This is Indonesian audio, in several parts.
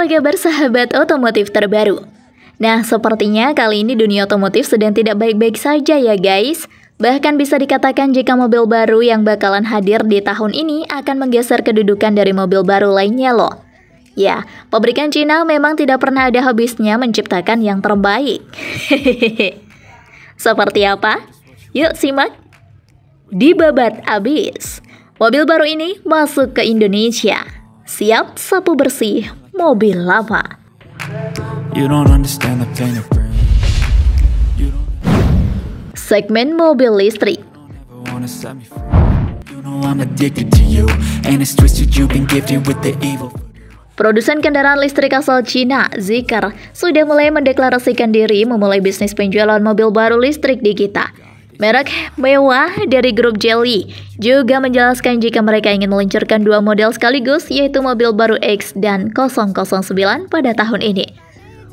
Apa kabar sahabat otomotif terbaru? Nah, sepertinya kali ini dunia otomotif sedang tidak baik-baik saja ya guys. Bahkan bisa dikatakan jika mobil baru yang bakalan hadir di tahun ini akan menggeser kedudukan dari mobil baru lainnya loh. Ya, pabrikan Cina memang tidak pernah ada habisnya menciptakan yang terbaik. Seperti apa? Yuk simak. Dibabat abis. Mobil baru ini masuk ke Indonesia. Siap sapu bersih mobil lama. Segmen mobil listrik. Produsen kendaraan listrik asal Cina, Zeekr, sudah mulai mendeklarasikan diri memulai bisnis penjualan mobil baru listrik di kita. Merek mewah dari grup Geely juga menjelaskan jika mereka ingin meluncurkan dua model sekaligus, yaitu mobil baru X dan 009 pada tahun ini.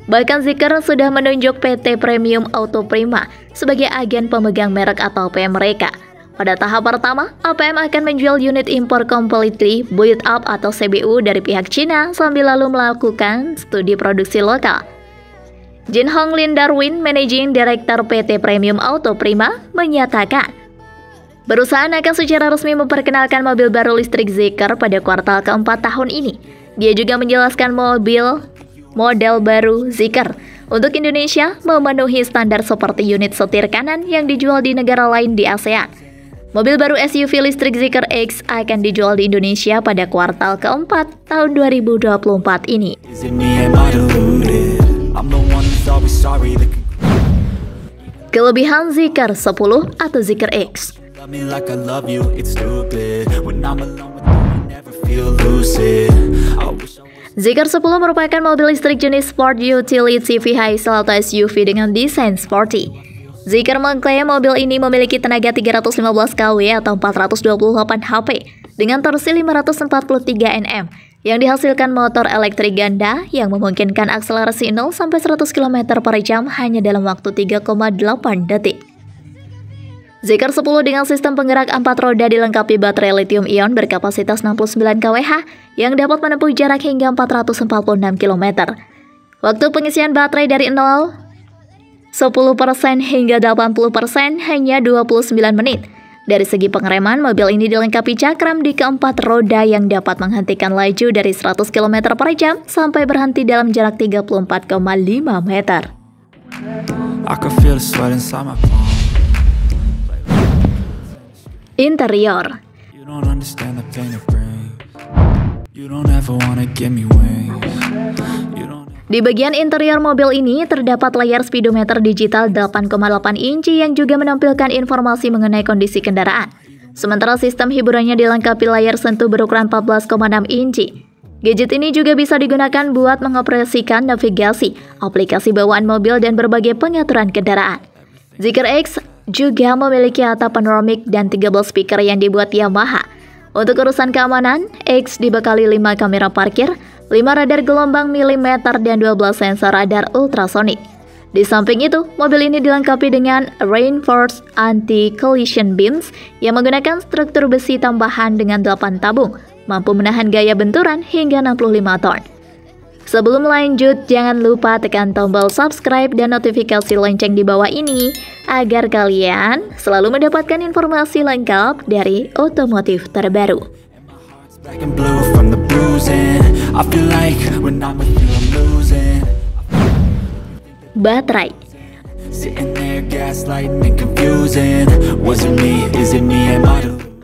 Bahkan Zeekr sudah menunjuk PT Premium Auto Prima sebagai agen pemegang merek atau APM mereka. Pada tahap pertama, APM akan menjual unit impor completely built up atau CBU dari pihak Cina sambil lalu melakukan studi produksi lokal. Jin Honglin Darwin, Managing Director PT Premium Auto Prima, menyatakan perusahaan akan secara resmi memperkenalkan mobil baru listrik Zeekr pada kuartal keempat tahun ini. Dia juga menjelaskan model baru Zeekr untuk Indonesia memenuhi standar seperti unit setir kanan yang dijual di negara lain di ASEAN. Mobil baru SUV listrik Zeekr X akan dijual di Indonesia pada kuartal keempat tahun 2024 ini. Kelebihan Zeekr 10 atau Zeekr X. Zeekr 10 merupakan mobil listrik jenis Sport Utility Vehicle atau SUV dengan desain sporty. Zeekr mengklaim mobil ini memiliki tenaga 315 kW atau 428 HP dengan torsi 543 Nm yang dihasilkan motor elektrik ganda yang memungkinkan akselerasi 0-100 km per jam hanya dalam waktu 3,8 detik. Zeekr 10 dengan sistem penggerak 4 roda dilengkapi baterai lithium-ion berkapasitas 69 kWh yang dapat menempuh jarak hingga 446 km. Waktu pengisian baterai dari 10% hingga 80% hanya 29 menit. Dari segi pengereman, mobil ini dilengkapi cakram di keempat roda yang dapat menghentikan laju dari 100 km per jam sampai berhenti dalam jarak 34,5 meter. Interior. Di bagian interior mobil ini terdapat layar speedometer digital 8,8 inci yang juga menampilkan informasi mengenai kondisi kendaraan. Sementara sistem hiburannya dilengkapi layar sentuh berukuran 14,6 inci. Gadget ini juga bisa digunakan buat mengoperasikan navigasi, aplikasi bawaan mobil dan berbagai pengaturan kendaraan. Zeekr X juga memiliki atap panoramik dan 13 speaker yang dibuat Yamaha. Untuk urusan keamanan, X dibekali 5 kamera parkir, 5 radar gelombang milimeter dan 12 sensor radar ultrasonik. Di samping itu, mobil ini dilengkapi dengan Reinforced Anti-Collision Beams yang menggunakan struktur besi tambahan dengan 8 tabung, mampu menahan gaya benturan hingga 65 ton. Sebelum lanjut, jangan lupa tekan tombol subscribe dan notifikasi lonceng di bawah ini agar kalian selalu mendapatkan informasi lengkap dari otomotif terbaru. Baterai.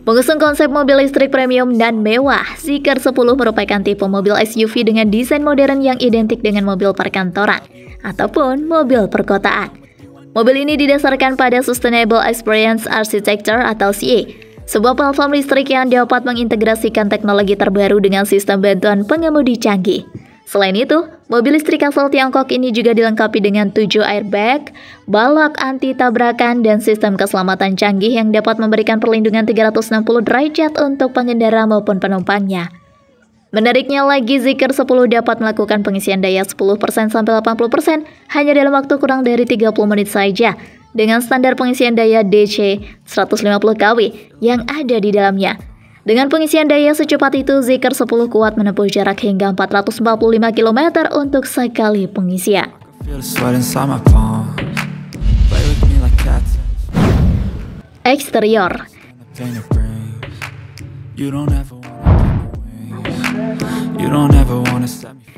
Mengusung konsep mobil listrik premium dan mewah, Zeekr 10 merupakan tipe mobil SUV dengan desain modern yang identik dengan mobil perkantoran ataupun mobil perkotaan. Mobil ini didasarkan pada Sustainable Experience Architecture atau CA, sebuah platform listrik yang dapat mengintegrasikan teknologi terbaru dengan sistem bantuan pengemudi canggih. Selain itu, mobil listrik asal Tiongkok ini juga dilengkapi dengan 7 airbag, balok anti-tabrakan, dan sistem keselamatan canggih yang dapat memberikan perlindungan 360 derajat untuk pengendara maupun penumpangnya. Menariknya lagi, Zeekr 10 dapat melakukan pengisian daya 10% sampai 80% hanya dalam waktu kurang dari 30 menit saja, dengan standar pengisian daya DC 150 kW yang ada di dalamnya. Dengan pengisian daya secepat itu, Zeekr 10 kuat menempuh jarak hingga 445 km untuk sekali pengisian. Eksterior.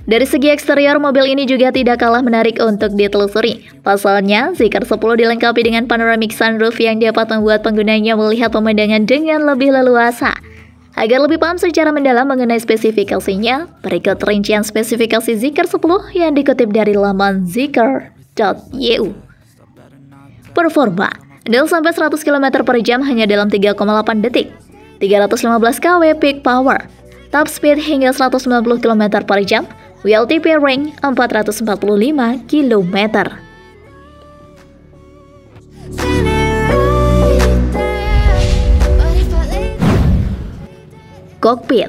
Dari segi eksterior, mobil ini juga tidak kalah menarik untuk ditelusuri. Pasalnya, Zeekr 10 dilengkapi dengan panoramic sunroof yang dapat membuat penggunanya melihat pemandangan dengan lebih leluasa. Agar lebih paham secara mendalam mengenai spesifikasinya, berikut rincian spesifikasi Zeekr 10 yang dikutip dari laman zeekr.eu. Performa 0-100 km per jam hanya dalam 3,8 detik, 315 kW peak power, top speed hingga 190 km per jam, WLTP range 445 km. Kokpit.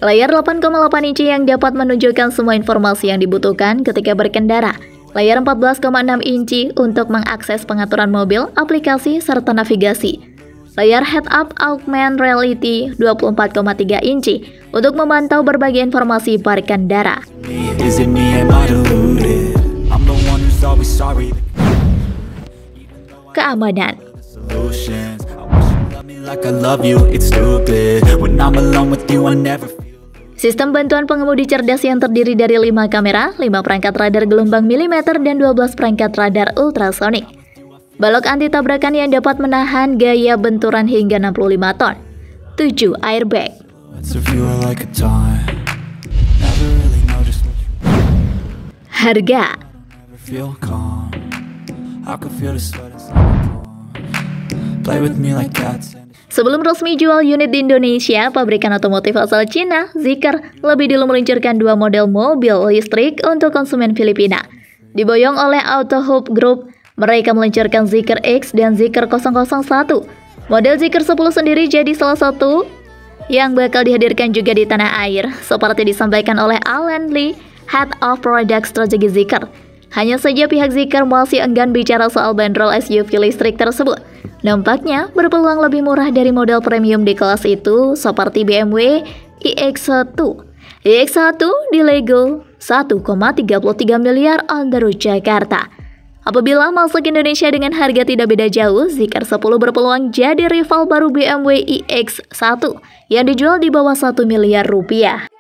Layar 8,8 inci yang dapat menunjukkan semua informasi yang dibutuhkan ketika berkendara. Layar 14,6 inci untuk mengakses pengaturan mobil, aplikasi, serta navigasi. Layar head-up augmented reality 24,3 inci untuk memantau berbagai informasi berkendara. Keamanan. Sistem bantuan pengemudi cerdas yang terdiri dari 5 kamera, 5 perangkat radar gelombang milimeter, dan 12 perangkat radar ultrasonik. Balok anti tabrakan yang dapat menahan gaya benturan hingga 65 ton. 7 airbag. Harga. Sebelum resmi jual unit di Indonesia, pabrikan otomotif asal Cina, Zeekr, lebih dulu meluncurkan 2 model mobil listrik untuk konsumen Filipina. Diboyong oleh Auto Hub Group, mereka meluncurkan Zeekr X dan Zeekr 001. Model Zeekr 10 sendiri jadi salah satu yang bakal dihadirkan juga di tanah air, seperti disampaikan oleh Alan Lee, Head of Product Strategy Zeekr. Hanya saja pihak Zeekr masih enggan bicara soal bandrol SUV listrik tersebut. Nampaknya berpeluang lebih murah dari model premium di kelas itu seperti BMW iX1. iX1 di Lego 1,33 miliar on the road Jakarta. Apabila masuk Indonesia dengan harga tidak beda jauh, Zeekr 10 berpeluang jadi rival baru BMW iX1 yang dijual di bawah 1 miliar rupiah.